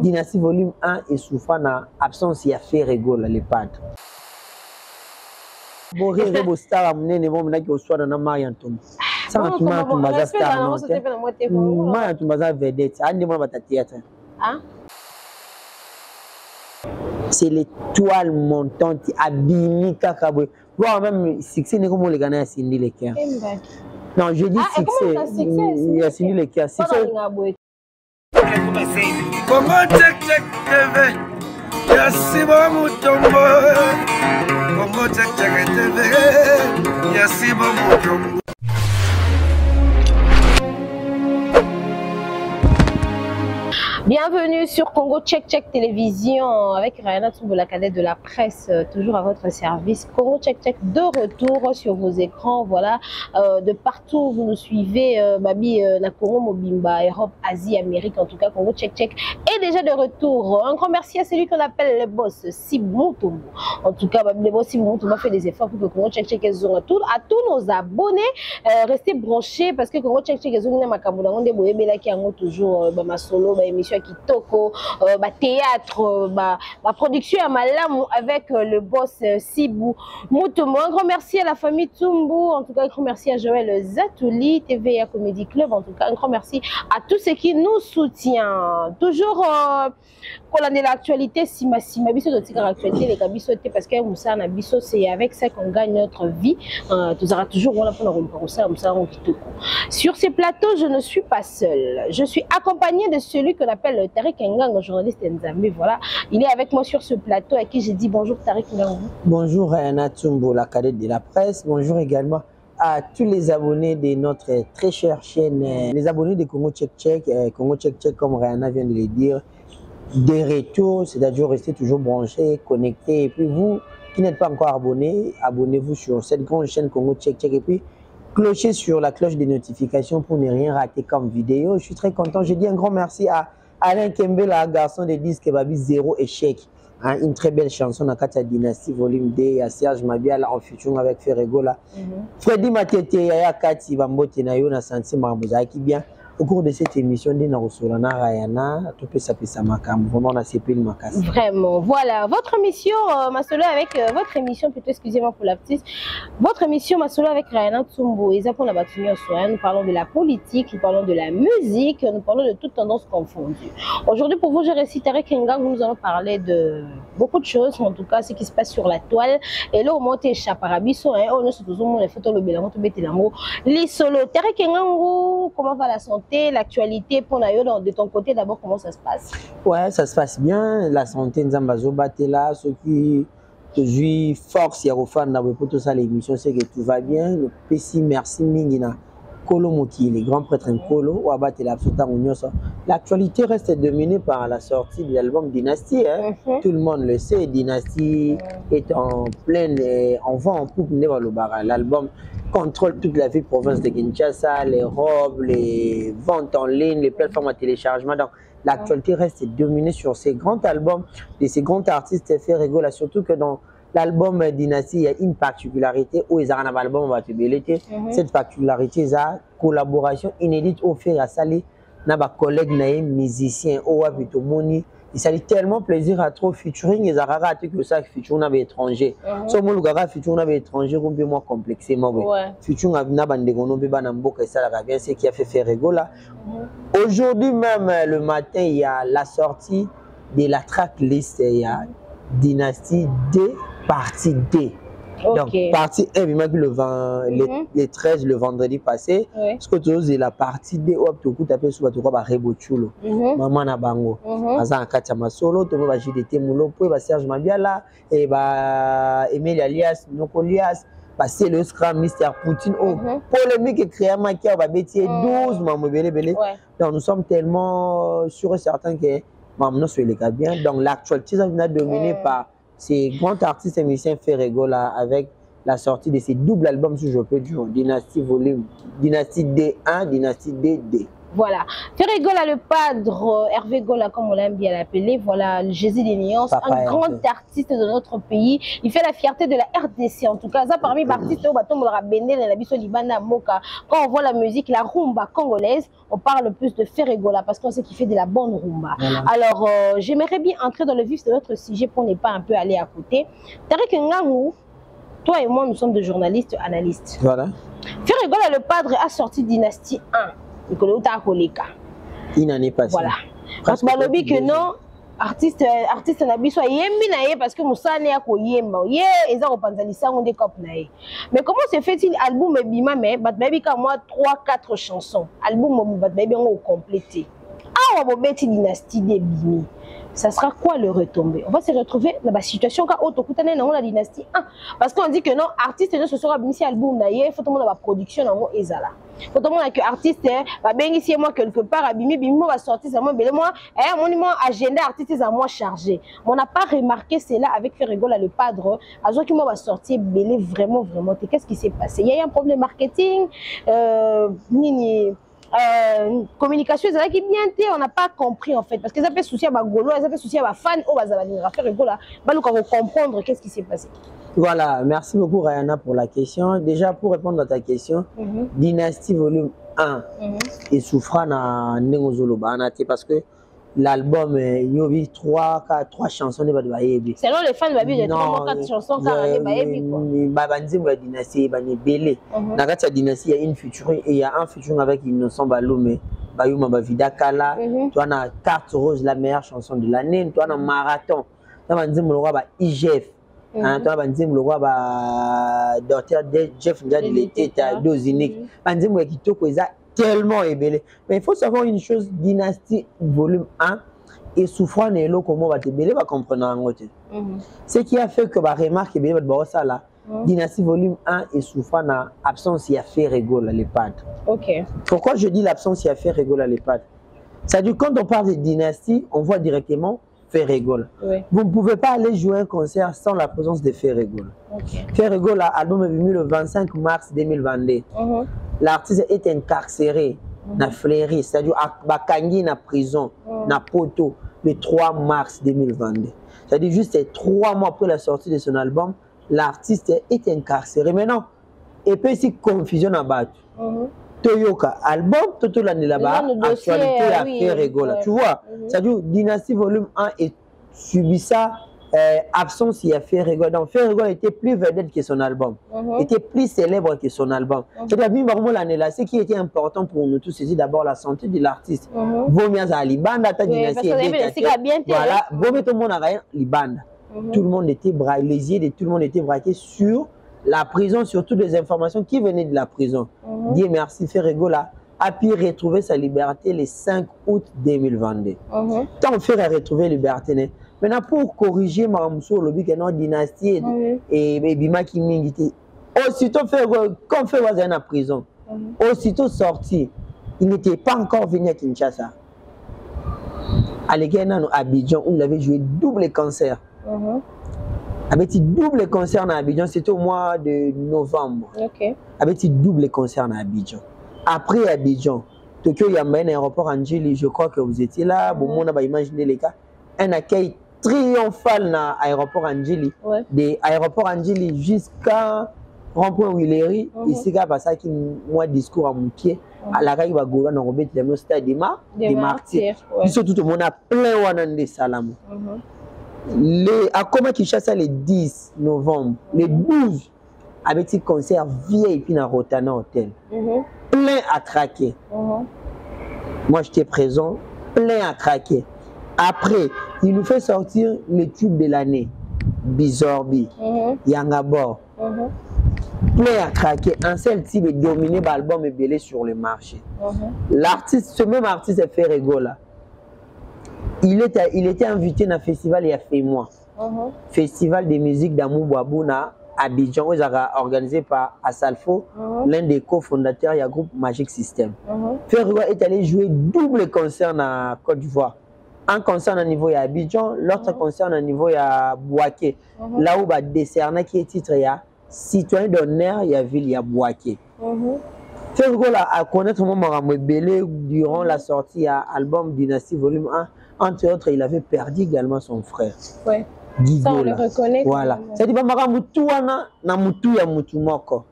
Dynastie volume 1 et souffrant na absence ya Ferrego les padres. Bon rire beau star amnene bon na ki oswana na Marianton. Ça tu m'as tu m'as star non. Moi tu m'as vedette. Andi moi bata théâtre. Ah. C'est l'étoile montante Abimi Kakabwe. Voir même succès n'est comme les Ghana à Cindy Lekia. Non, je dis succès. Il y a Cindy Lekia. Succès. Congo check check TV. Yasi Mutombo. Congo check check TV. Yasi Mutombo. Bienvenue sur Congo Check Check Télévision avec Rayana Tsumbo, la cadette de la presse, toujours à votre service. Congo Check Check de retour sur vos écrans, voilà, de partout vous nous suivez, Babi, Nakoro, Mobimba, Europe, Asie, Amérique, en tout cas Congo Check Check est déjà de retour. Un grand merci à celui qu'on appelle le boss Sibou Mutombo. En tout cas, Babi, le boss Sibou Mutombo fait des efforts pour que Congo Check Check ait un retour. À tous nos abonnés, restez branchés parce que Congo Check Check est un makamboula, on est qui a toujours ma solo, ma émission Kitoko, théâtre, production à Malamu avec le boss Sibou Mutombo. Un grand merci à la famille Tsumbo, en tout cas un grand merci à Joël Zatouli, TVA Comedy Club, en tout cas un grand merci à tous ceux qui nous soutiennent. Toujours quand on est l'actualité, si ma biso de tigre actualité les cabis sauter parce que Moussa na biso c'est avec ça qu'on gagne notre vie. Tu auras toujours voilà pour nous ça Kitoko. Sur ces plateaux, je ne suis pas seule. Je suis accompagnée de celui qu'on appelle Tariq Ngang, journaliste Nzambi. Voilà, il est avec moi sur ce plateau à qui j'ai dit bonjour Tariq Ngang. Bonjour Rayana Tsumbo, la cadette de la presse. Bonjour également à tous les abonnés de notre très chère chaîne, les abonnés de Congo Check Check. Congo Check Check, comme Rayana vient de le dire, des retours, c'est-à-dire rester toujours branchés, connectés. Et puis vous qui n'êtes pas encore abonnés, abonnez-vous sur cette grande chaîne Congo Check Check. Et puis clochez sur la cloche des notifications pour ne rien rater comme vidéo. Je suis très content. Je dis un grand merci à Alain Kembela, garçon de disque Babi Zéro Échec. Hein, une très belle chanson dans Katia Dynastie volume 2. À Serge Mabiala en futur avec Ferrego là. Freddy Matete, Yaya Kati, Bambote Nayo, na senti Marmouza qui bien. Au cours de cette émission, Rayana, vraiment, on a CP le Makas. Vraiment, voilà. Votre émission, ma solo avec votre émission, plutôt, excusez-moi pour la petite. Votre émission, ma solo avec Rayana Tsumbo. Nous parlons de la politique, nous parlons de la musique, nous parlons de toutes tendances confondues. Aujourd'hui, pour vous, je récite Tariq Ngang, nous allons parler de beaucoup de choses, en tout cas, ce qui se passe sur la toile. Et là, au moins, t'es chaparabiso, on se tous les photos, le bélango, tout bête, les solos. Tariq Ngang, comment va la santé? L'actualité pour Nayo de ton côté d'abord, comment ça se passe? Ouais, ça se passe bien. La santé Nzambazo Batela, ceux qui jouent force, Yarofan, pour tout ça l'émission, c'est que tout va bien. Le PC, merci Mingina. Kolo Moki, les grands prêtres Kolo, ou Abatela, l'actualité reste dominée par la sortie de l'album Dynastie. Hein. Tout le monde le sait, Dynastie est en pleine, en vent en poupe. L'album contrôle toute la ville province de Kinshasa, les robes, les ventes en ligne, les plateformes à téléchargement. Donc, l'actualité reste dominée sur ces grands albums de ces grands artistes Ferrego là, surtout que dans l'album Dynastie, il y a une particularité où ils ont un album va te belleter. Cette particularité, c'est la collaboration inédite au fait à Sali, n'a collègue naïm musicien au Wapito Moni. Il s'agit tellement plaisir à trop featuring et à rater que ça featuring n'avait étranger. So mon lugar featuring n'avait étranger qu'on peut moins complexé moi. Featuring n'a pas de peut pas n'importe que ça la bien c'est qui a fait Ferrego là. Aujourd'hui même le matin il y a la sortie de la tracklist, il y a Dynastie D partie D. Donc partie 1 le 13 le vendredi passé. Ce que tu as la partie D où tu as tapé sur toi Rebochulo. Maman na bango. Azan Katia Masolo, tu vas JDT Moulo, puis Serge Mabiala et Emile Alias, Nokolias. C'est le scrum Mister Poutine. Polémique et créé qui va bêtiser 12 mamans belé. Donc nous sommes tellement sûrs et certains que maman soit les cas bien. Donc l'actualité ça vient dominé par ces grands artistes et musiciens Ferrego là avec la sortie de ces doubles albums si je peux dire Dynastie volume Dynastie D1, Dynastie D2. Voilà. Ferré Gola, le padre, Hervé Gola, comme on l'aime bien l'appeler, voilà, le Jésus des nuances, un grand artiste de notre pays. Il fait la fierté de la RDC, en tout cas. Ça, parmi les artistes, quand on voit la musique, la rumba congolaise, on parle plus de Ferré Gola parce qu'on sait qu'il fait de la bonne rumba. Voilà. Alors, j'aimerais bien entrer dans le vif de notre sujet pour ne pas un peu aller à côté. Tariq Ngangou, toi et moi, nous sommes des journalistes, analystes. Voilà. Ferré Gola, le padre, a sorti Dynastie 1. Il n'en est pas. Voilà. Parce que lobby que non, artiste n'a soit yembi nae parce que Moussa n'est pas yemba. Ils ont repensé ça on découpe nae. Mais comment se fait-il album bima mais bat baby comme moi 3-4 chansons. Album bat baby on complété. Ah on va mettre Dynastie des bimi. Ça sera quoi le retombé? On va se retrouver dans la situation quand on a la Dynastie 1. Parce qu'on dit que non, artiste ne se sera mis album nae, il faut tout le monde la production dans ezala. Faut tout le monde que artiste va bien ici moi quelque part abimi bimi va sortir ça moi mon agenda artiste à moi chargé. On n'a pas remarqué cela avec Ferré Gola le padre. Azo qui moi va sortir belé vraiment. Qu'est-ce qui s'est passé? Il y a eu un problème marketing communication qui bien on n'a pas compris en fait parce que ça fait souci à Bagolo, ça fait souci à ma fan au Bazabalina Ferré Gola nous comprendre qu'est-ce qui s'est passé. Voilà, merci beaucoup Rayana pour la question. Déjà pour répondre à ta question, Dynastie volume 1 et souffrant à Nengozolo parce que l'album il y a eu 3 chansons de Bayebi. Selon les fans Bayebi, il y a 3-4 chansons car Bayebi quoi. Babanzi Dynastie bani belé. Dans la Dynastie il y a une featuring et il y a un featuring avec Innocent Balomé. Bayuma Bavida Kala, toi na Carte Rose la meilleure chanson de l'année, toi na Marathon. Toi banzi mulwa ba IGF. Toi banzi mulwa ba Dr Jeff Ndadi l'été ta dose unique. Banzi mulwa kitoko eza tellement ébélé. Mais il faut savoir une chose, Dynastie volume 1 et souffrant et l'eau comment va te belé va comprendre en côté. Ce qui a fait que bah remarque belé va ça là. Dynastie volume 1 et souffrant na absence il a fait rigole les pattes. OK. Pourquoi je dis l'absence il a fait rigole les pattes? Ça dit quand on parle de Dynastie, on voit directement Ferré Gola. Vous ne pouvez pas aller jouer un concert sans la présence de Ferré Gola. Ferré Gola album est venu le 25 mars 2022. L'artiste est incarcéré na Fleury, c'est-à-dire à Bakangi na prison, na Poto, le 3 mars 2022. C'est-à-dire juste 3 mois après la sortie de son album, l'artiste est incarcéré. Maintenant, et puis si confusion à battre. Toyoka, album, tout l'année là-bas, actualité à Ferré Gola. Tu vois, c'est-à-dire Dynastie volume 1 et subit ça. Absence, il a fait Ferré Gola. Donc Ferré Gola était plus vedette que son album, était plus célèbre que son album. C'est-à-dire l'année là, ce qui était important pour nous tous, c'est d'abord la santé de l'artiste. Vaut mieux à Libanda, ta Dynastie voilà, vaut mieux tout le monde à Libanda. Tout le monde était braqué, les yeux de tout le monde étaient braqués sur la prison, sur toutes les informations qui venaient de la prison. Dieu merci, Ferré Gola a pu retrouver sa liberté le 5 août 2022. Tant Ferré a retrouvé la liberté. Maintenant, pour corriger Maramousso, le but que notre dynastie et Bima Kimingiti, aussitôt fait comme fait Wazen en prison, aussitôt sorti, il n'était pas encore venu à Kinshasa. À l'Éguénan, à Abidjan, où il avait joué double concert. Avec un double concert à Abidjan, c'était au mois de novembre. Avec un double concert à Abidjan. Après Abidjan, Tokyo, il y a un aéroport Angeli, je crois que vous étiez là. Bon, on a imaginé les cas. Un accueil triomphal dans l'aéroport Angeli. De l'aéroport Angeli jusqu'à rond-point Willery. Ici, il y a ça qui moi discours à mon pied. À la règle, il y a un stade des martyrs. Surtout, tout le monde a plein de salam. À comment Kinshasa le 10 novembre, le 12, avec ce concert vieille puis dans Rotana Hotel. Plein à craquer. Moi, j'étais présent, plein à craquer. Après, il nous fait sortir le tube de l'année. Bizorbi, Yangabor. Plein à craquer. Un seul type est dominé par l'album et belé sur le marché. L'artiste, ce même artiste est Ferré Gola. Il était invité dans un festival il y a fait mois. Festival de musique d'amour Boabouna à Abidjan, organisé par Asalfo, l'un des cofondateurs du groupe Magic System. Ferré Gola est allé jouer double concert en Côte d'Ivoire. Un concert au niveau de Abidjan, l'autre concert au niveau de Bouaké. Là où il décerné qui est titre, il y a citoyen d'honneur, il y a ville, il y a Bouaké. Fait rigolo à connaître mon Maramou Belé durant la sortie à l'album Dynastie Volume 1. Entre autres, il avait perdu également son frère. Ouais. Guido, ça, on le reconnaît. Voilà. C'est-à-dire que Maramoutou na Moutou ya Moutou Moko.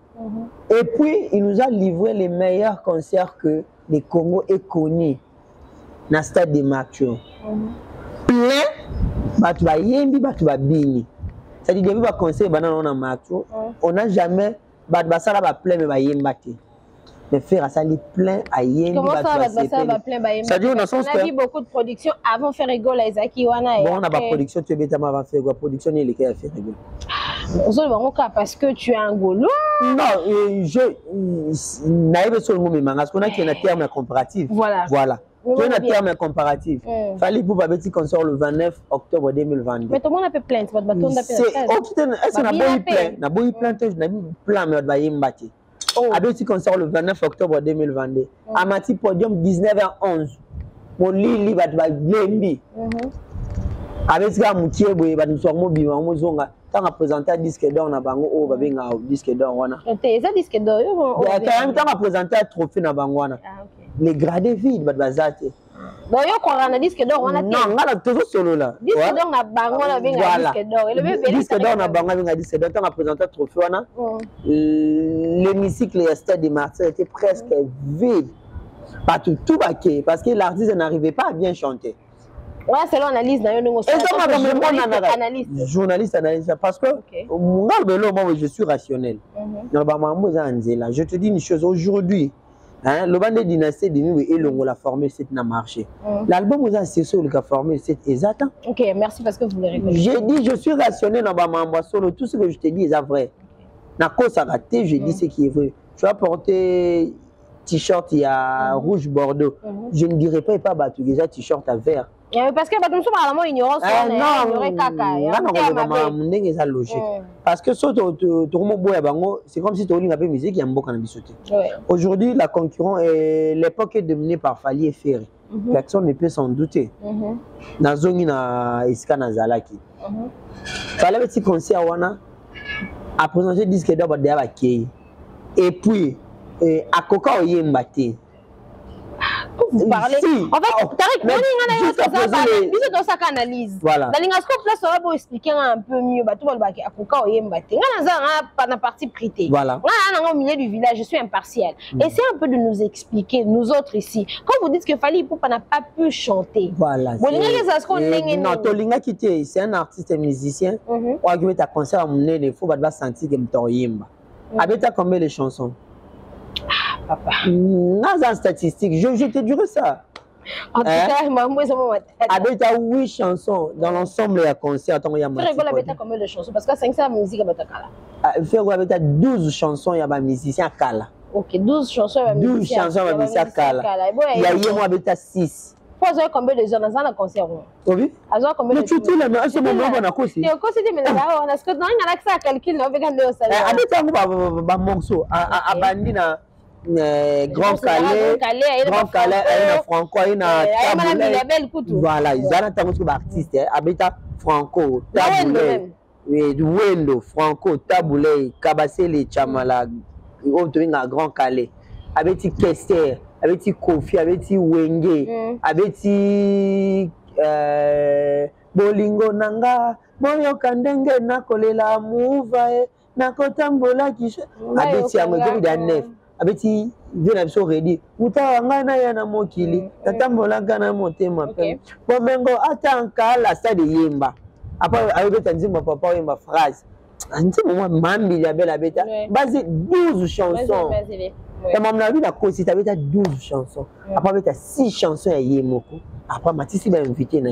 Et puis, il nous a livré les meilleurs concerts que le Congo ait connus dans le stade de Mathieu. Plein, Batouba Yembi, Batouba Bini. C'est-à-dire que depuis le concert, on n'a jamais Batouba Sala plein, mais Yembati. Mais faire ça, les plein à Yembi. Comment ça, Batouba va plein à Yembi? C'est-à-dire on a vu beaucoup de production avant faire rigolo à Isaki Wana. Bon, on a pas production, tu es bêtement avant faire la production, il est à faire rigolo. Parce que tu es un Gaulois. Non, je n'avais pas sur le mot, mais parce qu'on a qui est un terme comparatif. Voilà. Voilà. Tu as un terme comparatif. Fallait pour Babeti qu'on sort le 29 octobre 2022. Mais tout le monde a fait plainte. C'est est-ce qu'on a beau plein, n'a beau plein, n'a plein, mais on va y mbâtir. Babeti qu'on sort le 29 octobre 2022. Amati podium 19h11. Mon lit va te glembi. Avec ça, Moutier, va nous sortir mobile, on zonga. Tant à présenter un disque d'or, on a bango, oh, va bien un disque d'or, on a. C'est un disque d'or. Quand même, tant à présenter un trophée, on a bango, les gradés vides, va te bazater. Donc, il y a un disque d'or, on a. Non, on a toujours solo là. Disque d'or, on a bango, on a bien un disque d'or. Disque d'or, on a bango, on a disque d'or. Tant à présenter un trophée, on a. L'hémicycle et le stade de Marseille était presque vide. Partout, tout baqué, parce que l'artiste n'arrivait pas à bien chanter. Ouais, c'est l'analyse. Journaliste analyse parce que moi je suis rationnel. Je te dis une chose aujourd'hui, le band de Dynastie de nous et la formule c'est n'a marché. L'album vous a cessé le cas formule c'est exact. Ok, merci parce que vous le reconnaissez. J'ai dit je suis rationnel dans ma solo, tout ce que je te dis est vrai. Na cause à rater, je dis ce qui est vrai. Tu vas porter t-shirt il y a rouge bordeaux. Je ne dirais pas battu déjà t-shirt à vert. Parce que nous sommes à la ignorance. Non, logique. Parce que c'est comme si tu as une musique qui a un bon aujourd'hui, la concurrence, l'époque est dominée par Fali et Ferry. Personne ne peut s'en douter. Dans Zongi na Iska na Zalaki. Fallait un petit concert à présenter disque d'or et puis à Coca Oyembate. Vous parlez. En fait, Tarek, on a analyse. Voilà. Dans l'ingascope, là, ça va vous expliquer un peu mieux. Tout le monde va Akuka Oyembate. On a la partie privée. Voilà. On est au milieu du village, je suis impartial. Essayez un peu de nous expliquer, nous autres ici. Quand vous dites que Fally Ipupa n'a pas pu chanter. Voilà. Non, Tolinga Kité, c'est un artiste et musicien. Ou à un concert à mon il faut sentir que je Yemba. Avec combien de chansons? Papa. Dans statistique, je te dirais ça. En tout cas, moi, avec 8 chansons dans l'ensemble de la concert. Tu rigoles combien de chansons? Parce que 500 musique à Batakala. Faire avec 12 chansons, il y a des musiciens à Kala. Ok, 12 chansons à 12 chansons à musiciens à Kala. Il y a moi avec 6. Faut avoir combien de gens dans un concert? Oui. Avoir combien de gens? Tu là, mais à ce moment on a quoi aussi? Tu as quoi c'était mais là on a ce que non, il y a accès à calcul, on va gagner au salaire. Avec ça on va morceau à Bandina. Grand Calais, Franco, il a voilà, ils ont un artiste, Abeta Franco, Taboulé, Wendo, Franco, Taboulé, Kabassele, Chamala, un Grand Calais, Abeti Kester, Abeti Kofi, Abeti Wenge, Abeti Bolingo Nanga, Moyo Kandenge, Nakolela, Mouvae, Nakotambola, Abeti Amogo Danef. Abeti vient so ready utaanga na yana mokili tatambola kana motema pe bomengo atanka la stade yemba apa ayobeta nzimba papa yemba phrase nzimba mambi ya bela beta basi 12 chansons et même la vie la cause tu avais 12 chansons après beta 6 chansons ya yemoko après Matisi va inviter na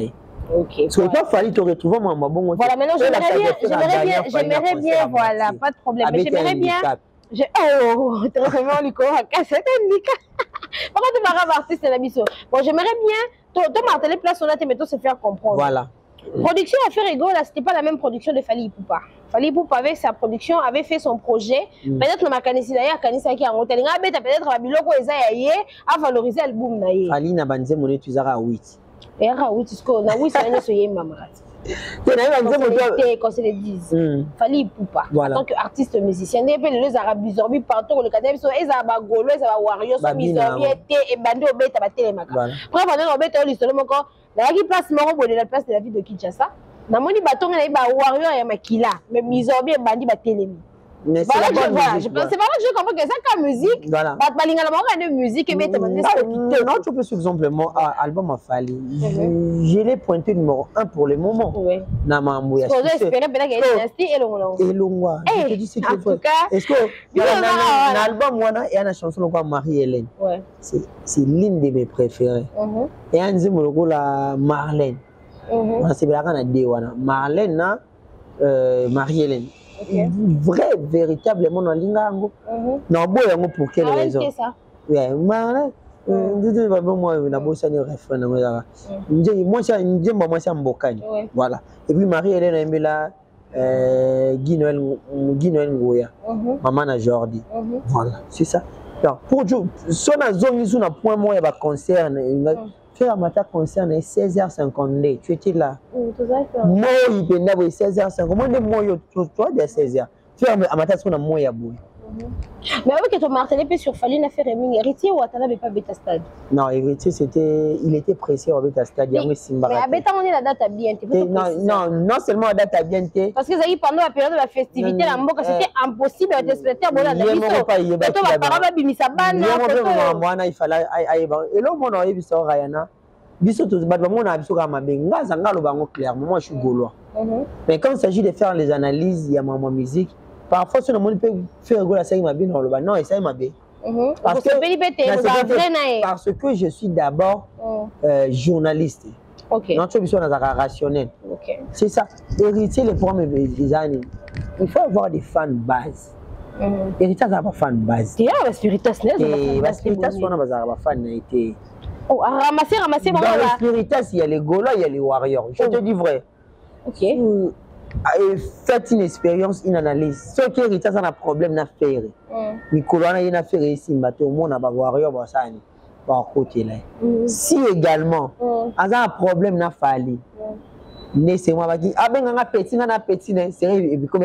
ok. So il pas fallu te retrouver mon bon. Voilà, maintenant j'aimerais bien, voilà, pas de problème, mais j'aimerais bien. Oh, très vraiment, Nico, c'est un Nika. Pourquoi tu m'as artiste la mission? Bon, j'aimerais bien, tu m'as télé place, on a tes méthodes se faire comprendre. Voilà. Production à faire rigolo, là, c'était pas la même production de Fally Ipupa. Fally Ipupa avait sa production, avait fait son projet. Peut-être le mécanicien d'ailleurs, Kanisa qui a monté, peut-être la biloko esaïe à valoriser l'album naïe. Fally n'a pas dit mon étudiant à 8. Et à 8, c'est ce qu'on a 8, c'est un seul maman. Quand c'est les 10. Fallait poupa. En tant qu'artiste musicien, il y a les arabes bizarres partout le Canada, ils ont golo, ils ont warriors, ils ont et bando bête à télémaca. Après pendant on bête l'histoire mon corps, la qui place Moro de la place de la ville de Kinshasa. Na moni baton na ba warrior ya makila, mais ils ont bien bandi ba télémi. Mais voilà, c'est pas que je comprends que ça comme musique. Voilà. De musique et non, tu peux simplement album a fallu. Je l'ai pointé numéro 1 pour le moment. Oui. Namamouya. Je espère peut-être qu'il y a dynastie et le Elongwa. Je te dis ce qu'il faut. Est-ce que l'album il y a une chanson comme Marie-Hélène. Ouais. C'est l'une de mes préférées. Et un zimolo la Marlène. C'est bien qu'on a dit Marlène Marie-Hélène. Okay. Vrai, véritablement dans l'ingango. Non, bon, pour quelle raison? Oui, moi, moi, voilà. Et puis Marie-Hélène Embela, Guy Noël Ngoya, Maman Jordi. Voilà, c'est ça. Donc, pour son zone, ils ont un point moi, il y a concert. Faire ma concerne 16h52. Tu étais là. Moi, il peut y avoir 16h50. Moi, toi, de 16h. Faire ma tasse, on a moins à bout. Mais oui, que ton Martin peut sur Faline a fait Rémi. Héritier ou Atana pas Beta Stade? Non, Héritier, il était pressé au Beta Stade. Mais à Beta, on est la date à bien. Non seulement la date à bien. Parce que pendant la période de la festivité, c'était impossible de respecter à Bola. Et là, on a eu ça, Rayana. Clairement, moi je suis gaulois. Mais quand il s'agit de faire les analyses, il y a ma musique. Parfois, si on peut faire rigoler ça, il m'a bien dans le bas. Non, ça m'a bien. Parce que je suis d'abord journaliste. Non, tu es rationnel. C'est ça. Héritier, les problèmes des années. Il faut avoir des fans base. Héritier, ça va fan base. Il y a la spiritas, la spiritas, on a des fan. Oh, ramasser, dans le spiritas, il y a les Gaulois, il y a les warriors. Je te dis vrai. Ok. Faites une expérience, une analyse. Ce qui est ça a un problème à faire. Nicolas a une affaire ici, au monde a des warriors, par côté là. Si également, a un problème à faire. C'est moi qui a un petit, c'est comme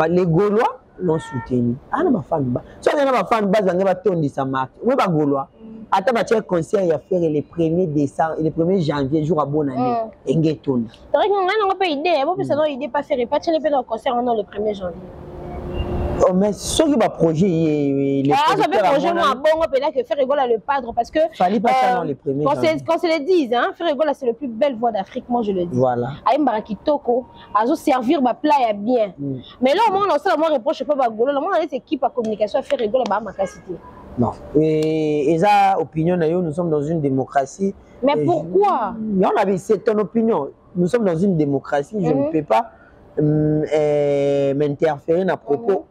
les Gaulois l'ont soutenu. Ah, non, ma fan base. Si on a ma fan base, on va tourner sa marque. Oui, pas Gaulois. Attends, tu as conseil à faire les 1er décembre, les 1er janvier, jour à bonne année. Et Ngeton. C'est vrai qu'on n'a pas idée. Moi, ça n'a idée pas faire. Pas de le concert le 1er janvier. Oh, mais ce qui va projet. Ah, ça fait projet, moi, bon, on peut dire que faire rigoler le padre parce que. Fallait pas ça dans les premiers. Quand c'est le 10, hein, faire rigoler, c'est la plus belle voix d'Afrique, moi je le dis. Voilà. Aïe, Mbarakitoko, à servir ma plat et bien. Mais là, au moins, on sait, moi, reproche pas Bagolo. Là, moi, on a des équipes à communication à faire rigoler, bah, ma capacité. Non. Et ça, opinion, nous sommes dans une démocratie. Mais pourquoi? C'est ton opinion. Nous sommes dans une démocratie. Je ne peux pas m'interférer à propos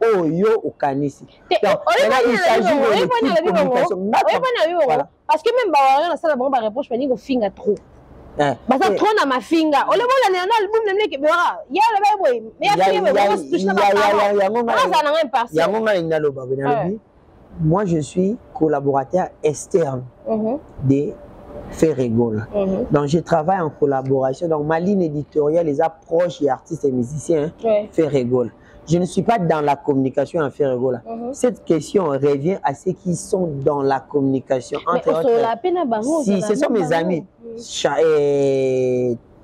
au Kanisi. Il s'agit de communication. Parce que même Bawario, ça, la réponse, je me dis que finger trop. Parce que trop dans ma finger. On le voit dans l'album, il y a le moi, je suis collaborateur externe de Ferregola. Donc, je travaille en collaboration. Donc, ma ligne éditoriale, les approches des artistes et musiciens, Ferregola. Je ne suis pas dans la communication en Ferregola. Cette question revient à ceux qui sont dans la communication. Entre autres, si ce sont mes amis,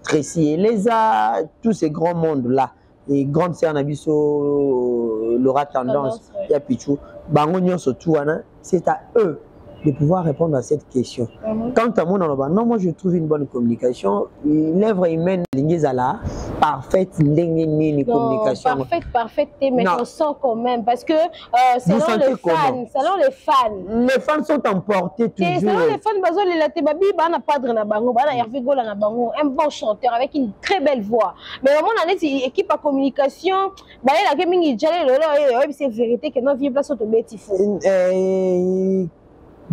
Tracy et Leza, tous ces grands mondes-là, les grandes sœurs Nabiso, Laura Tendance, Yapichou, Bangonio Sotouana, c'est à eux de pouvoir répondre à cette question. Quant à moi, non, moi je trouve une bonne communication. L'œuvre humaine, l'ingézala, parfaite, communication. Parfaite, mais on sent quand même, parce que selon les fans. Les fans sont emportés toujours. Selon les fans, un bon chanteur avec une très belle voix. Mais au moins, on a une équipe à communication, c'est vérité que nos vies sont au bétifou.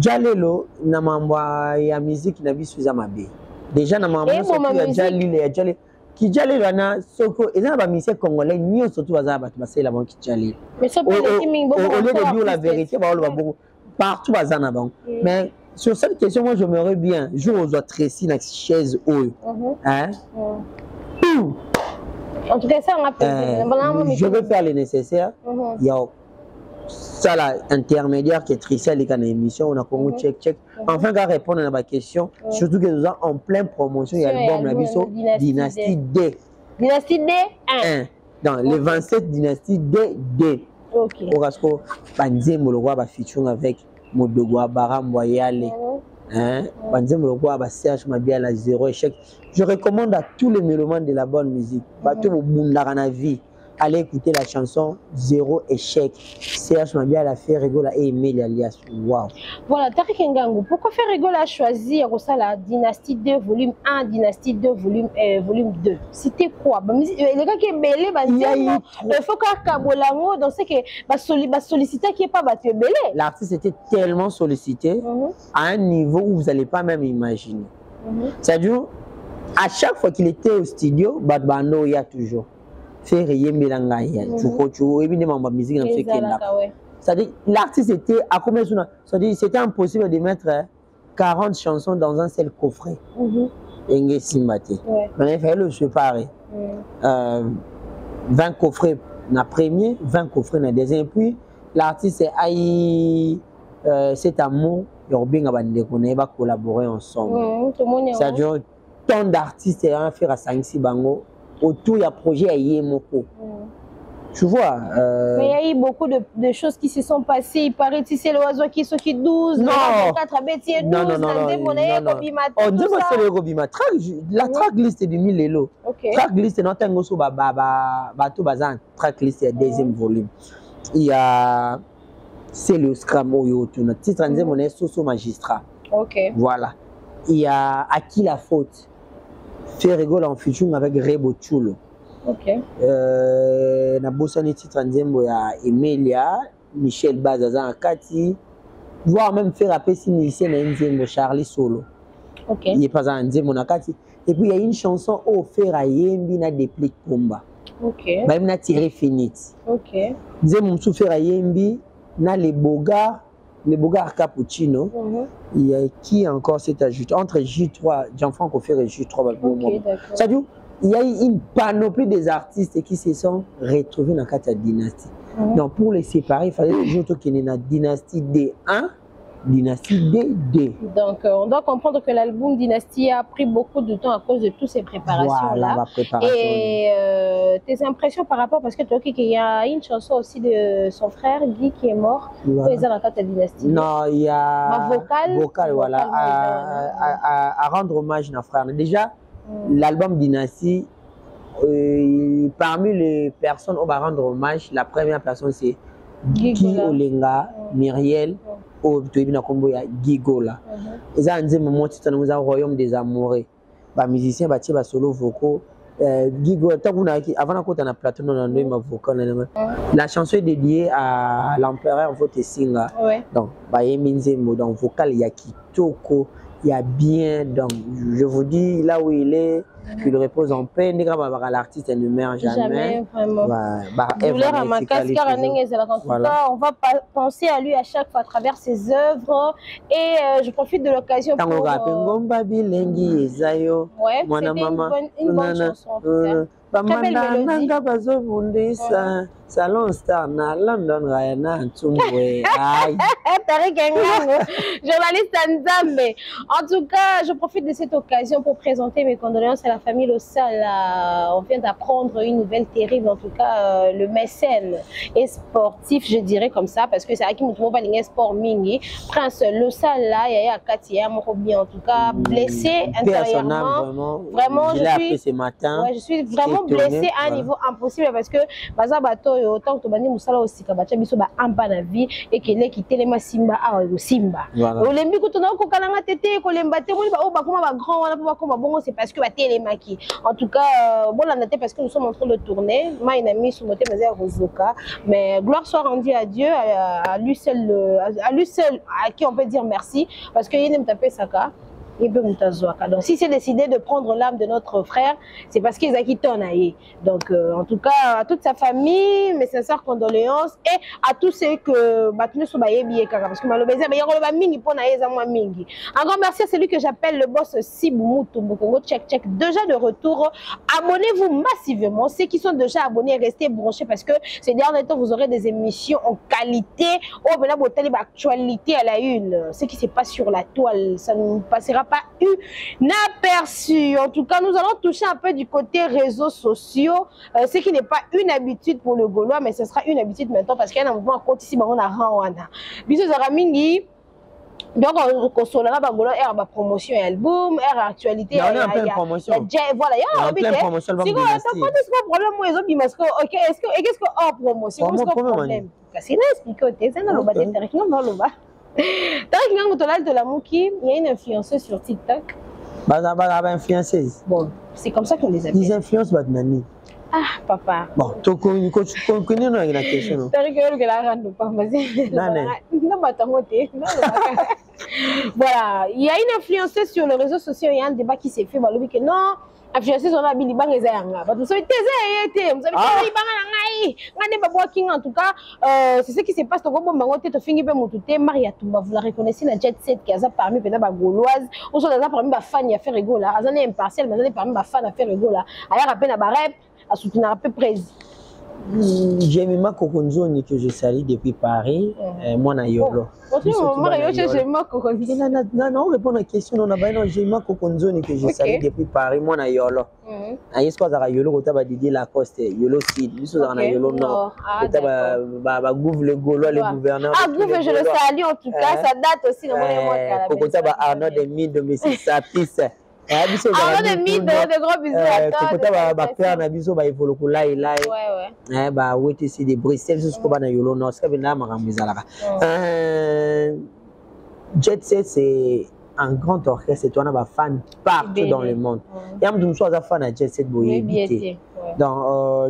Jalelo na mamba ya musique na biso za mabe. Déjà na mamba ya Jalelo ki Jalelo na soko eza ba musicien congolais nyo surtout baza ba basela ba ki Jalelo. Mais ça peut être au lieu de dire la vérité ba lo ba beaucoup partout baza na bango. Mais sur cette question, moi, j'aimerais bien, je dois tresser la chaise haut. Hein? En tout cas, ça, on a je vais faire le nécessaire. Il y a ça, l'intermédiaire qui est tressé à l'émission, on a comme check. Enfin, qu'à répondre à ma question, surtout que nous sommes en pleine promotion, il y a l'album Dynastie D. Dynastie D 1. Dans les 27 Dynasties D. Ok. Au rasco, Banzé Mologo va featuring avec Modogo Baram Boyale. Banzé Mologo va Serge Mabia la 0 échec. Je recommande à tous les mélomanes de la bonne musique, tout le monde dans la vie, allez écouter la chanson 0 échec. Serge Mabia l'a fait rigoler et Emile Alias. Waouh. Voilà, Tariq Ngango, pourquoi faire rigoler à choisir la Dynastie 2 volume 1, Dynastie 2 volume 2? C'était quoi? Les gars qui est belé, il faut qu'à Kabolango, dans ce que solliciter qui est pas battu belé. L'artiste était tellement sollicité à un niveau où vous n'allez pas même imaginer. C'est-à-dire, à chaque fois qu'il était au studio, Badbando, il y a toujours. C'est-à-dire, l'artiste était à combien de c'est-à-dire, c'était impossible de mettre 40 chansons dans un seul coffret. Il fallait le séparer. 20 coffrets dans le premier, 20 coffrets dans le deuxième. Puis, l'artiste a eu cet amour, il va collaborer ensemble. C'est-à-dire, tant d'artistes à faire à 5-6 bango. Autour il y a projet à Yemoko. Tu vois. Mais il y a eu beaucoup de choses qui se sont passées. Il paraît que c'est l'oiseau qui sont 12, non. 4 abétiers 12, la tracklist est de 1000 élo. Tracklist est notre ngoso bateau bazan. Tracklist est deuxième volume. Il y a c'est le Scram Oyoto. Notre titre en disant est Soso Magistrat. Voilà. Il y a À qui la faute? Fait rigoler en featuring avec Rebo Chulo. Na bossani titre nzembo ya Emilia, Michel Bazaza Kati, voire même faire rapper si musicien na nzembo Charlie Solo. Il est pas en nzembo na Kati. Et puis il y a une chanson au faire à Yembi na déplique combat. Même na tiré finite. Nzembo msou faire à Yembi na les Bogards Cappuccino. Il y a qui encore s'est ajouté entre J3, Jean-Franco Ferré et J3. C'est-à-dire, il y a une panoplie des artistes qui se sont retrouvés dans la dynastie. Donc pour les séparer, il fallait toujours qu'il y ait une dynastie D1, dynastie D2. Donc on doit comprendre que l'album Dynastie a pris beaucoup de temps à cause de toutes ces préparations-là. Et tes impressions par rapport, parce que tu as dit qu'il y a une chanson aussi de son frère Guy qui est mort. Dans la dynastie. Non, il y a vocal, voilà, à rendre hommage à notre frère. Déjà, l'album Dynastie, parmi les personnes on va rendre hommage, la première personne c'est Guy Olenga, Myriel, au Gigola. Et ça, on dit moment tu as royaume des amoureux. Bah musicien, bah tu vas solo vocaux. Gigola, avant qu'on ait un plateau, on a un vocal. La chanson est dédiée à l'empereur Votesinga. Donc, bah Yeminzemo, dans vocal il y a Kitoko. Il y a bien, donc je vous dis, là où il est, qu'il repose en paix, l'artiste ne meurt jamais. Vraiment. On va penser à lui à chaque fois à travers ses œuvres. Et je profite de l'occasion pour... C'était une bonne chanson. Très belle mélodie. Salon Star na London Rayana Ntumbwe. Tariq Ngango, journaliste Nzambe. En tout cas, je profite de cette occasion pour présenter mes condoléances à la famille Lossal. On vient d'apprendre une nouvelle terrible, en tout cas, le mécène et sportif, je dirais comme ça, parce que c'est Aki Moutoumou Balingue Sport Mingi. Prince Lossal là, Yaya Katia Morobi, en tout cas, blessé intérieurement. Vraiment, je suis vraiment blessé à un niveau impossible parce que Bazabato autant que bani musala osika bacha biso ba amba na vie et que les quitter les masimba a simba olembi ko tona ko kalanga tete ko lemba te moni ba o ba koma ba grand wana ba koma bongo c'est parce que ba télé maki en tout cas bon la naté parce que nous sommes en train de tourner ma ina mi sous moté mais Rozoka mais gloire soit rendue à Dieu à lui seul à qui on peut dire merci parce que il aime taper saka Et puis donc si c'est décidé de prendre l'âme de notre frère, c'est parce qu'ils a quitté Naïe. Donc en tout cas à toute sa famille, mes sincères condoléances et à tous ceux que Batune Sobaye Biekara parce que malobézé mais yoroba mingi pour Naïe za moi mingi. Un grand merci à celui que j'appelle le boss Sibumutu Mukongo check déjà de retour. Abonnez-vous massivement ceux qui sont déjà abonnés restez branchés parce que ces derniers temps vous aurez des émissions en qualité oh ben là actualité à la une ce qui se passe sur la toile ça ne passera pas inaperçu. En tout cas, nous allons toucher un peu du côté réseaux sociaux, ce qui n'est pas une habitude pour le Gaulois, mais ce sera une habitude maintenant parce qu'il y a un mouvement à côté ici, on a Rwanda. Bisous Zaramingi. Donc, on se l'a la promotion album, actualité. On est en pleine promotion. Voilà, il y a en pleine promotion. Si vous avez un problème, ok, qu'est-ce qu'on promotion? Qu'est-ce qu'on problème? C'est là, expliquer, c'est dans le bas de de la Mouki, il y a une influenceuse sur TikTok. Influenceuse. Bon, c'est comme ça qu'on les appelle. Ils influencent Batnani. Ah, papa. Bon, tu connais la question. Tu que la rende pas, vas-y. Non, voilà, il y a une influenceuse sur les réseaux sociaux, il y a un débat qui s'est fait, que non. Influenceuse on a bili bang ezanga parce que vous savez vous savez en tout cas c'est ce qui se passe donc bon bango te fingi pe mutute Maria Tumba vous la reconnaissez la jet set qui a parmi pena ba gauloise ou sont là parmi ba fan ya faire rigola azana impartial mais parmi ba fan à faire rigola aya rappel na ba rep à soutenir un peu prise. J'ai mis ma coconzone que je salue depuis Paris, moi na Yolo. Non, répond à la question, non, j'ai mis ma coconzone que je salue depuis Paris, moi na Yolo. Est-ce que ça Yolo quand tu Didier Lacoste, Yolo Sud, nous sommes dans Yolo Nord. Le Gaulois, le gouverneur. Ah, Gouv, je le salue en tout cas, ça date aussi dans mon mois. Quand tu as Arnaud de Mide de Messi Sapis. Arnaud de Mide, de gros bisous à toi. Quand tu as Nabiso, il faut le coup là et là. Ouais, bah, oui, c'est des Bruxelles, c'est ce qu'on va dans Yolo Nord, c'est bien là, ma Jet Set, c'est un grand orchestre, c'est un fan partout dans le monde. Il y a un fan à Jet Set, donc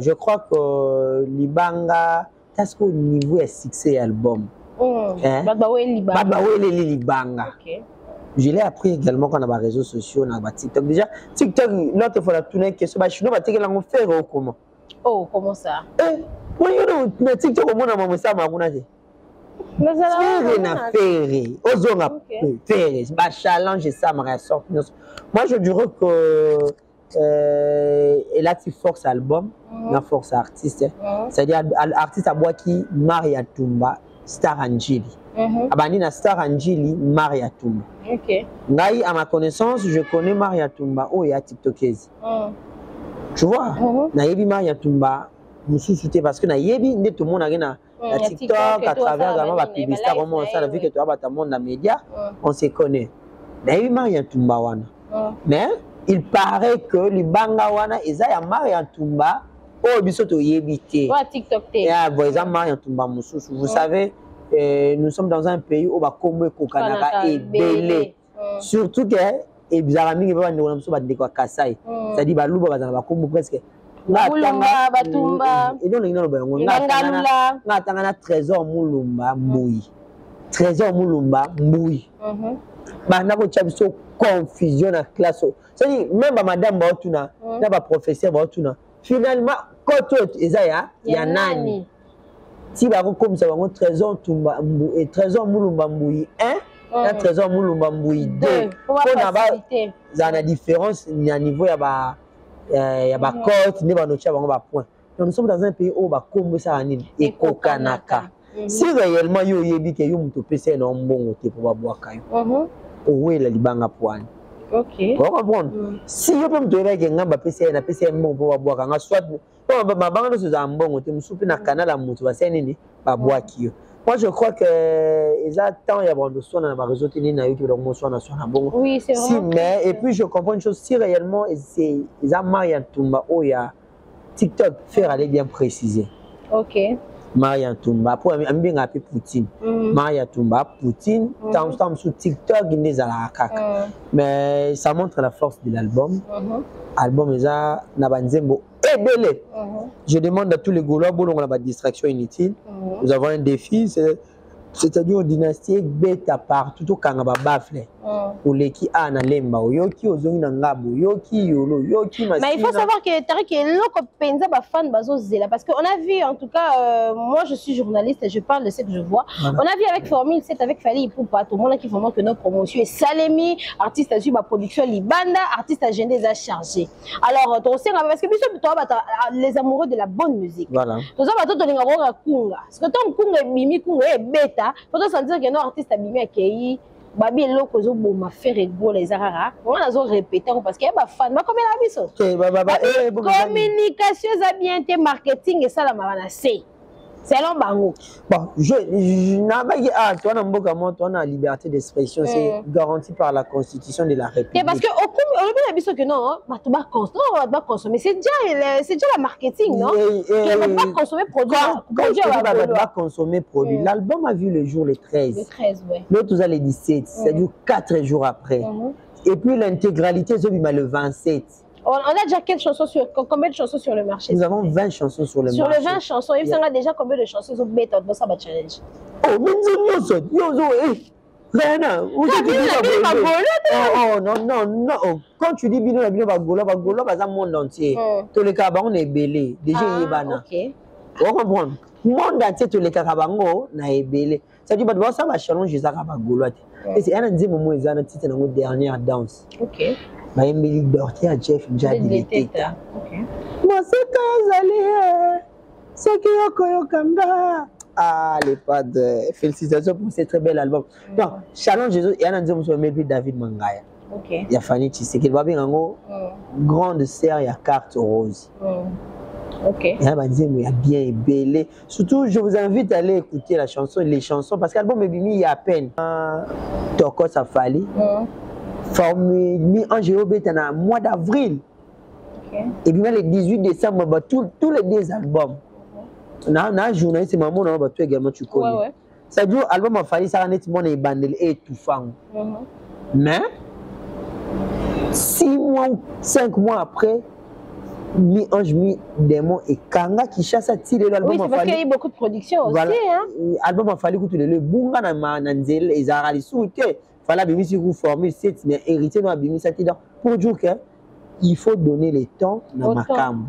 je crois que Libanga, est-ce qu'au niveau est succès album? Libanga. Je l'ai appris également quand on a les réseaux sociaux, on a TikTok. Déjà, TikTok, l'autre fois, la tournée que ce chinois va te dire faire comment? Oh, comment ça? Moi, je suis TikTok, on a ça, ma challenge ça, moi je dirais que elle a une force album, une force artiste, c'est-à-dire artiste à bois qui Maria Tumba, Star Angeli. Abanina Star Angeli, Maria Tumba. Ngai, à ma connaissance, je connais Maria Tumba, oh, il y a TikTokeuse. Tu vois, Naïbi Maria Tumba, nous sous-soutenons parce que Naïbi, tout le monde a TikTok, à travers la publicité, on a vu que tu as un monde dans les médias, on se connaît. Naïbi Maria Tumba, mais il paraît que les Bangawana, ils ont Maria Tumba, oh, ils sont yébité. TikTok, vous savez, nous sommes dans un pays où Bakombo Kokanaka est belé. Surtout que et bizarrement, il va y avoir des Kasai. C'est-à-dire que Balouba va Bakombo presque. Mulumba, Batumba. Et donc, il y a trésor Mulumba, Moui. Trésor Mulumba, Moui. Maintenant, tu as confusion dans la classe. C'est-à-dire, même madame Bautuna, le professeur Bautuna, finalement, quand il y a Nani. Si vous avez comme ça, un trésor et trésor Mulumba Moui 1, un trésor Mulumba Moui 2. Pour la différence, il y a un niveau, il y a des côtes, il y a des points. Nous sommes dans un pays où on ça et Kokanaka. Si réellement il y a des gens qui ont un bon pour boire, où est la Libanga Poine? Ok. Vous comprenez? Si vous pouvez me dire que vous avez un bon pour boire, soit ma banque de un bon, tu me soupes dans le canal à Moutouasseni, pas boire qui. Moi, je crois que les attentes, il y a beaucoup de choses dans le réseau, il y a bon. Oui, c'est vrai. Mais, et puis, je comprends une chose, si réellement, c'est Maria Tumba, oh, il y a TikTok, faire aller bien préciser. Ok. Maria Tumba, pour bien appeler Poutine. Maria Tumba, Poutine, tant sur TikTok, il y a la caca. Mais ça montre la force de l'album. L'album, il y a Nabanzembo. Je demande à tous les Gaulois, on a pas de distraction inutile. Nous avons un défi, c'est c'est-à-dire dynastie beta partout tout kanga bafle oleki ana lemba yoki ozongi na ngabo yoki yolo yoki masina. Mais il faut savoir que Tariq est loko penza ba fan bazo zela parce que on a vu en tout cas moi je suis journaliste et je parle de ce que je vois. On a vu avec Formule 7 avec Fally Ipupa tout le monde qui vraiment que notre promotion est Salemi artiste à suivre ma production libanda artiste à gêner des chargé. Alors on sait parce que les amoureux de la bonne musique. Voilà. Tout ça bato to linga ko kunga. Parce que tom kunga mimi kunga e beta faut sentir que nos artistes abimi akei babi eloko zo boma faire rigolo les arara on a zo répéter parce qu'il y a ba fan ba comme la biso communication ça bien te marketing et ça la mabana c'est selon bango bon je n'a pas toi na mboka mo toi na liberté d'expression c'est garanti par la constitution de la République. Parce que au on a biso que non ba to ba consommer c'est déjà la marketing non que va pas consommer produit va consommer produit. L'album a vu le jour le 13 ouais. L'autre vous allez 17 c'est-à-dire 4 jours après et puis l'intégralité c'est le 27. On a déjà combien de chansons sur le marché? Nous avons 20 chansons sur le marché. Sur les 20 chansons, il y a déjà combien de chansons sur Beta dans ça challenge? Oh, non. Quand tu dis Bino, Bagolo, c'est un monde entier. Tous les cas, on est belé. Déjà, il y a ok. On comprend. Le monde entier, tous les cas, on est belé. Ça dit, ça va changer ça, Bagolo. Et c'est un des moments où ils ont été dans notre dernière danse. Ok. Maïmbeli Dorti à Jeff Jadi Teta. Moi c'est Kazali, c'est qui Okoyokanga. Ah les pas de félicitations pour ce très bel album. Non, Challenge Jésus, il y a un homme sur David Mangaya. Ok. Il y a Fanny Tshisekedi, va bien en grande sœur, il y a carte rose. Ok. Il y a bien belé. Surtout, je vous invite à aller écouter les chansons parce que l'album est venu il y a à peine. Toko Safali. Formé en géobé en mois d'avril. Et puis le 18 décembre, tous les deux albums. On a un journaliste, c'est maman, on a tout également, tu connais. Ça dit, l'album a fallu, ça a nettement et bandel et étouffant. Mais, 6 mois, 5 mois après, Mi-Ange, Mi-Démon et Kanga qui chasse à tirer l'album. Oui, c'est parce qu'il y a eu beaucoup de production aussi. Voilà. L'album a fallu que le Bunga Nanzel et Zarali Souté. Fallait bien si vous formez cette mais hérité dans bien ça pour dire que il faut donner le temps dans ma cam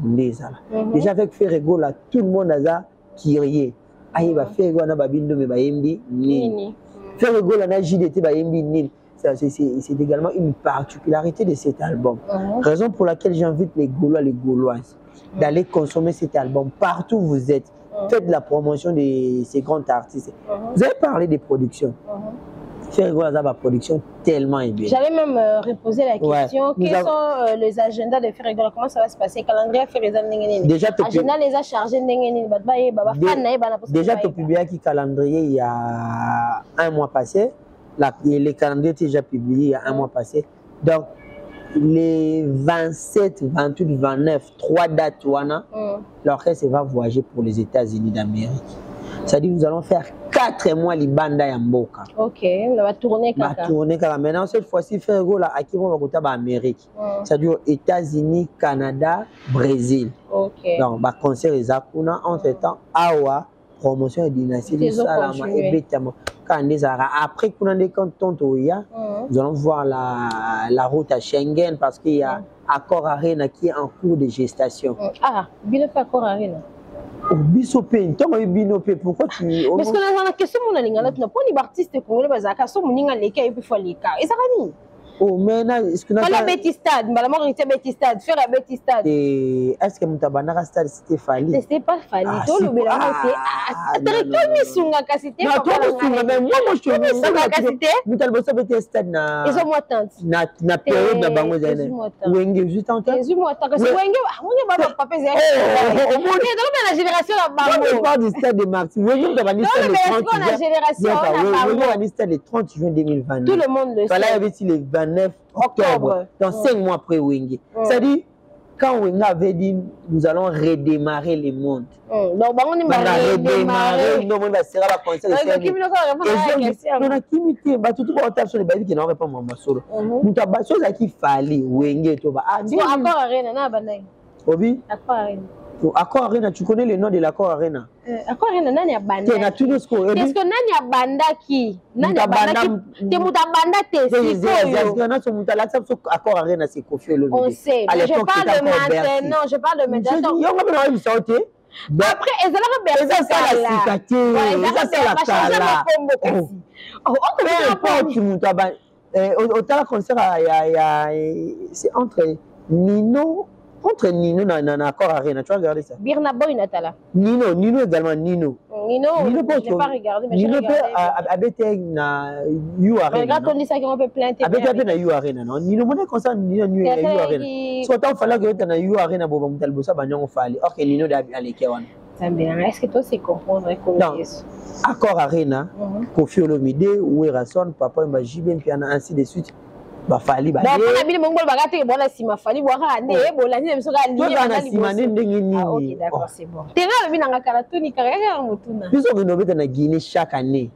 déjà avec Ferrego là tout le monde a ça qui riait aïe va Ferrego na babindo mais bayembi ni Ferrego là na JDT bayembi ni c'est également une particularité de cet album raison pour laquelle j'invite les Gaulois les Gauloises d'aller consommer cet album partout où vous êtes faites la promotion de ces grands artistes vous avez parlé des productions Ferrego a la production tellement aimée. J'allais même reposer la question. Quels sont les agendas de Ferrego? Comment ça va se passer? Calendrier Ferrego déjà agenda les a chargés déjà tu publié qui calendrier il y a un mois passé. Les calendriers étaient déjà publiés il y a un mois passé. Donc les 27, 28, 29, 3 dates l'orchestre va voyager pour les États-Unis d'Amérique. C'est-à-dire nous allons faire 4 mois Libanda et Mboka. Ok, on va tourner Kaka. On va tourner Kaka. Maintenant, cette fois-ci, Ferrego là, à qui on va côté Amérique. C'est-à-dire États-Unis, Canada, Brésil. Ok. Donc, bah concert et Zakuna. Entre-temps, Awa, promotion et dynastie du Salama et Betamo. Après qu'on a des cantons nous allons voir la route à Schengen parce qu'il y a Accor Arena qui est en cours de gestation. Ah, bien fait Accor Arena. Bisopé, pourquoi tu. Parce que la question, on a les artistes congolais, oh, mais est-ce que la Bétistade, faire la Bétistade. Est-ce que Moutabana stade c'était Fali? C'était pas Fali. Tout le béla c'était. Mais moi je suis Moutabana stade na. Ils ont moi tante. Na période de bango zane. Wenge juste en temps. Wenge baba papa zane. On est dans la génération la bango. On parle du stade de mars. Wenge Moutabana stade le 30 juin. Le 30 juin 2022. Tout le monde le sait. Voilà, il y avait le 29 octobre, dans 5 mois après Wenge. C'est-à-dire, quand Wenge avait dit, nous allons redémarrer le monde. Donc, on va redémarrer. Nous allons faire la concert. On a kimité, tout le monde sur les bails qui n'ont pas mon solo. Nous avons fait ce qu'il fallait, Wenge. Encore arena, na banay. Obi? Encore arena. Accord Arena, tu connais le nom de l'accord Arena? Accord Arena, nani a banda? Qu'est-ce que nani a banda qui? Nani a banda qui? Te muta banda te si Accord Arena, c'est Kofi Olomide. On sait, mais je parle de maintenant. Je parle de maintenant. Après, ils ont la c'est entre Nino. Entre Nino et Accord Arena, tu as regardé ça? Birna Boy Natala. Nino également, Nino. Nino, je n'ai pas regardé, mais Nino peut habiter na You Arena. Regarde, on dit ça qu'on peut plaindre. Habiter na You Arena, non? Nino, moi, comme ça, Nino You Arena. Soit on fallait que tu na You Arena, bon, on t'a bossé, on fallait. Or que Nino d'aller Kewan. Est-ce que toi, c'est comprendre non. Accord Arena, Kofi Olomide, Ouerason, Papa Mbajibe, puis ainsi de suite. Bafali ba. Donc on a bien mongol bagate bon la sima fali boire ande bola ni biso ka lié na sima ndenge nini. Ah OK d'accord, c'est bon. Tena le binanga kala tuni kaka mutuna. Biso ko nobeta na Guinée chaque année.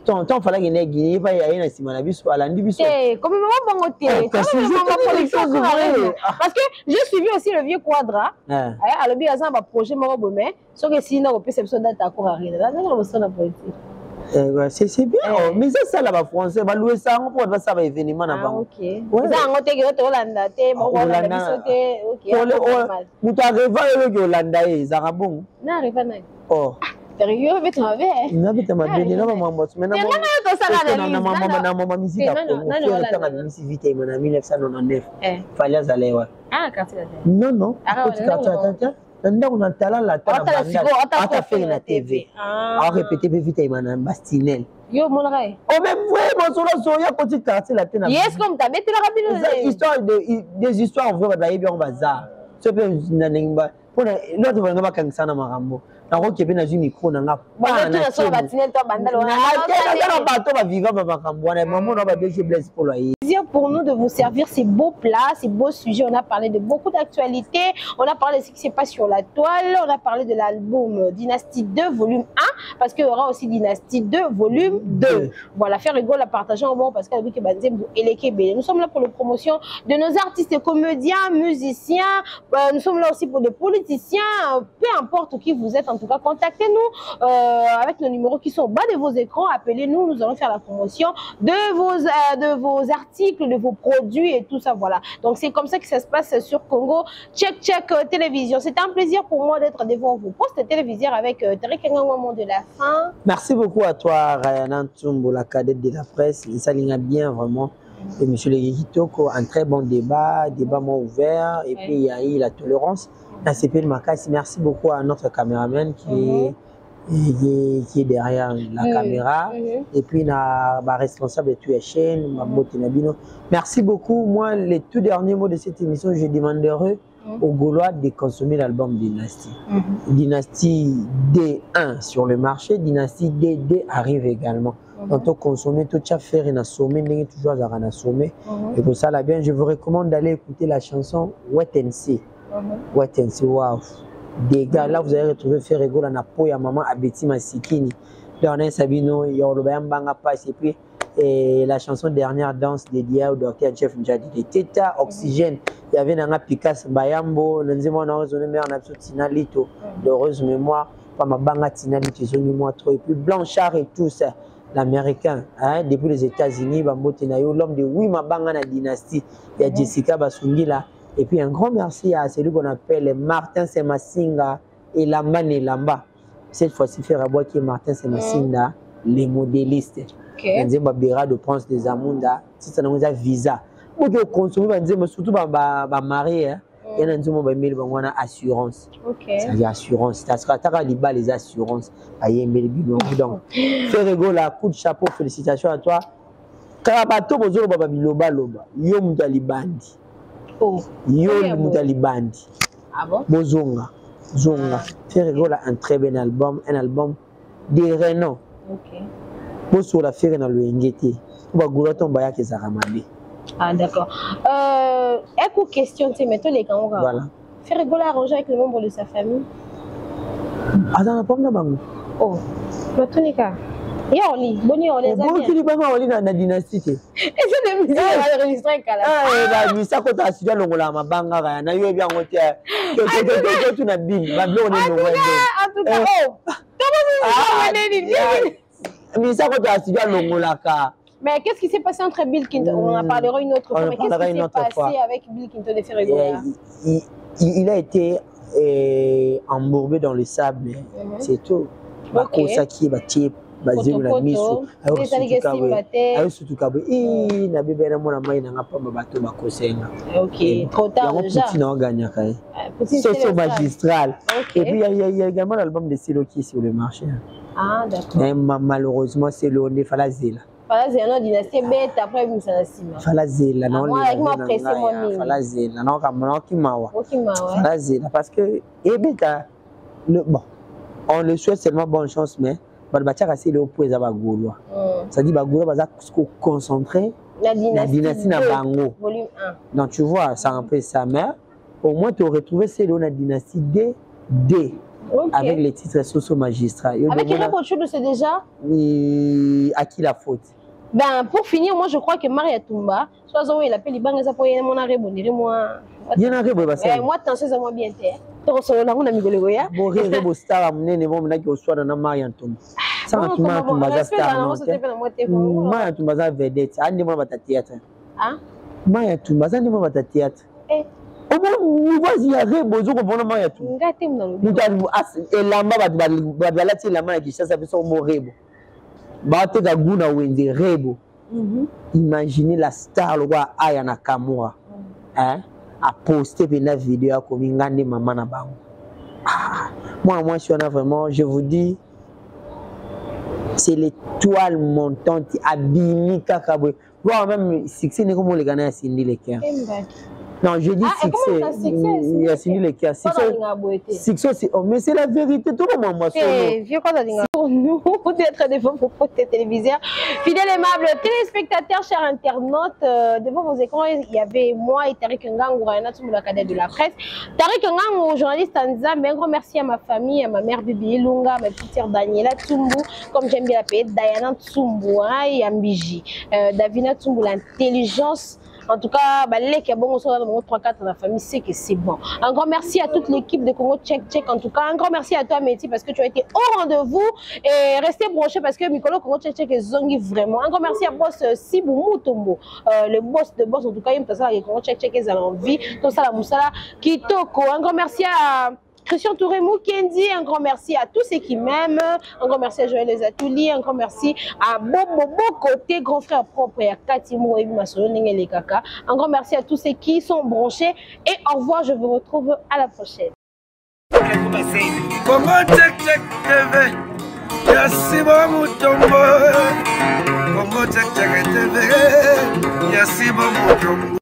Ton fala Guinée Guinée pa ya na sima na biso alandi biso. Comme maman bongo té. Parce que j'ai suivi aussi le vieux Quadra. À le bien ça ba projet moko bomé, so que si na ko pesa biso data ko arena. Là na ko sona politique. C'est bien, mais c'est ça là-bas français, bah louer ça, on peut ça va événement là-bas. Ok. Ça on te que tu Hollanda, te bon Hollanda sauter, ok. Vous t'arrivez avec Hollanda et Zarabon. Non, arrive pas. Oh. Sérieux, mais tu m'avais. Non, mais tu m'as bien, non maman, maintenant. Non, non, ça là. Maman musique à Congo. Tu as mis musique vite en 1999. Fallait aller ouais. Ah, quartier là. Non non. Quartier. On a talent la fait la TV. On répété vite Emmanuel Bastinel. Yo mon ray. Oh même vraiment sur la soya quand tu quartier la télé. Yes comme t'as mis la rapide. Histoire des histoires vraies bah bien on bazar. C'est pas naningba. Pour l'autre on va quand ça na marambo. Na ko kebe na micro na nga. Ba na so Bastinel to bandalo. Na bato ba vivre ba makambo na maman na ba DG Blaise pour lui. Pour nous de vous servir ces beaux plats, ces beaux sujets. On a parlé de beaucoup d'actualités. On a parlé de ce qui se passe sur la toile. On a parlé de l'album Dynastie 2 volume 1 parce qu'il y aura aussi Dynastie 2 volume 2. Voilà, faire rigolo, la partager au bon parce que nous sommes là pour la promotion de nos artistes, comédiens, musiciens. Nous sommes là aussi pour des politiciens. Peu importe qui vous êtes, en tout cas, contactez-nous avec nos numéros qui sont au bas de vos écrans. Appelez-nous, nous allons faire la promotion de vos articles, de vos produits et tout ça, voilà. Donc c'est comme ça que ça se passe sur Congo Check Télévision. C'est un plaisir pour moi d'être devant vos postes téléviseurs avec Terry Kengang de la fin. Merci beaucoup à toi Rayana Ntsumbo, la cadette de la presse. Il s'aligne bien vraiment. Et monsieur Legitoko, un très bon débat moins ouvert. Et puis il y a eu la tolérance. Merci beaucoup à notre caméraman qui est derrière la caméra et puis la responsable de toute la chaîne. Merci beaucoup. Moi, les tout derniers mots de cette émission, je demanderai aux Gaulois de consommer l'album Dynastie. Dynastie D1 sur le marché, Dynastie D2 arrive également. Donc, consommer tout ça, faire un sommet, toujours à sommet. Et pour ça, là bien, je vous recommande d'aller écouter la chanson Wait and See. Wait and See, wow. Des gars, là vous allez retrouver Ferrego, la Napo, ya maman Abeti Masikini, Bernard Sabino, Yorobam Banga Pass, et puis la chanson Dernière Danse dédiée au docteur Jeff Njadi, de Teta, Oxygène, il y avait Nanga Picasso, Bayambo, Nenzimo, Naozone, Mère Napso, Tinalito, d'heureuse mémoire, Pama Banga Tinalito, Zonimo trop, et puis Blanchard et tout ça, l'américain, hein, depuis les États-Unis, Bambo Tenayo, l'homme de Wima Banga na dynastie, il y a Jessica Basungila. Et puis un grand merci à celui qu'on appelle Martin Semasinga et Lamba Nelamba. Cette fois-ci, faire abois qui est Martin Semasinga, les modélistes. Nous avons Béra de Prince des Amunda, si ça nous a visa. Pour que consommer, surtout ma mari, et nous avons assurance. C'est assurance. Ça sera les assurances. Donc, Ferrego, la coup de chapeau, félicitations à toi. Karabato, bozo baba biloba loba. Yo mutali bandi. Yo mutali bandi. Ah bon? Bozonga. Zonga. Ferrego a un très bon album, un album de renom. OK. Bozo la faire dans le ngete. Ba gouraton baya ke zaramale. Ah d'accord. Écoute question, tu mets les gars. Voilà. Ferrego a arrangé avec les membres de sa famille. Attends, pas de bango. Oh. Matonika. Et on lit, boni on les a bien. Qui libanga on lit dans la dynastie. Et c'est des musiques enregistrées kala. Ah, mais ça quand tu as studio longola mabanga na yo bien on tient. Tu na bin, ba bien on est no. En tout cas, oh. Comment ça se mais ça quand tu as studio longola ka. Mais qu'est-ce qui s'est passé entre Bill Clinton? On en parlera une autre fois. Mais qu'est-ce qui s'est passé avec Bill Clinton et Ferregola? Il a été embourbé dans le sable. C'est tout. Bakosa qui est bâti, basé sur la mise. Surtout Kabé. Na bébé na mona mai na ngapa bato bakosenga. Ok. Trop tard déjà. Petit non gagne kai. C'est magistral. Et puis il y a également l'album de Celo qui est sur le marché. Ah d'accord. Mais malheureusement c'est le Ondé Falazela. Falazela non dynastie bête après Moussanassima. Falazela non. Moi avec moi pressé moi mine. Falazela non comme non qui mawa. Okimawa. Falazela parce que bêta le bon on le souhaite seulement bonne chance mais Balbatia a essayé de opposer à Bagoulois. Ça dit Bagoulois va se concentrer la dynastie na Bango. Volume 1. Donc tu vois ça un peu sa mère. Au moins tu aurais retrouvé c'est la dynastie D. Avec les titres sociaux magistrats. Avec une autre chose, c'est déjà à qui la faute? Ben, pour finir, moi je crois que Maria Toumba, soit il appelle les banques, ça pour y aller mon arrêt, moi. Il y en a un parce que moi, tant c'est moi bien terre. Tu reçois là, on a mis le goya. Bon, rebo star amené, ne vont pas soit dans Maria Toumba. Ça m'a tout mal, Toumba star. Maria Toumba ça vedette. Andi moi bata théâtre. Ah? Maria Toumba ça andi moi bata théâtre. Au moins, vas-y, il y a rebo, zo ko bona Maria Toumba. Ngate mna. Mutu et lamba badala ti lamba qui ça fait son mot rebo. Bate ga guna wende rebo. Imaginez la star le roi Aya Nakamura. Hein? A posté une vidéo comme Ngande maman na bango. Moi je suis vraiment, je vous dis, c'est l'étoile montante Abimi Kakabwe. Moi même succès n'est comme les Ghanais à Cindy Leker. Non, je dis succès. Il y a Cindy Leker. Succès c'est mais c'est la vérité tout le monde moi. Pour nous d'être devant vos postes téléviseurs. Fidèles aimables téléspectateurs, chers internautes, devant vos écrans, il y avait moi et Tariq Ngangou, Rayana Tsumbu, la cadette de la presse. Tariq Ngangou, journaliste en Zambie, un grand merci à ma famille, à ma mère Bibi Ilunga, à ma petite sœur Daniela Tsumbu, comme j'aime bien l'appeler, Diana Tsumbu, et Ambiji. Davina Tsumbu, l'intelligence. En tout cas, les qui bon, 3-4 dans la famille, c'est que c'est bon. Un grand merci à toute l'équipe de Congo Check Check. En tout cas, un grand merci à toi, Métis, parce que tu as été au rendez-vous. Et restez branchés parce que Mikolo Congo Check Check est zongi vraiment. Un grand merci à boss Sibou Moutombo, le boss de boss. En tout cas, il me ça, Congo Check Check est en vie. Tout ça, la Moussala, Kitoko. Un grand merci à Christian Touré Moukendi, un grand merci à tous ceux qui m'aiment, un grand merci à Joël Ezatouli, un grand merci à Bobo Côté, grand frère propre, et à Katimo et Masolo Nengele Kaka, un grand merci à tous ceux qui sont branchés et au revoir, je vous retrouve à la prochaine. Congo Check Check TV, Yasibo Mutombo, Congo Check Check TV, Yasibo Mutombo.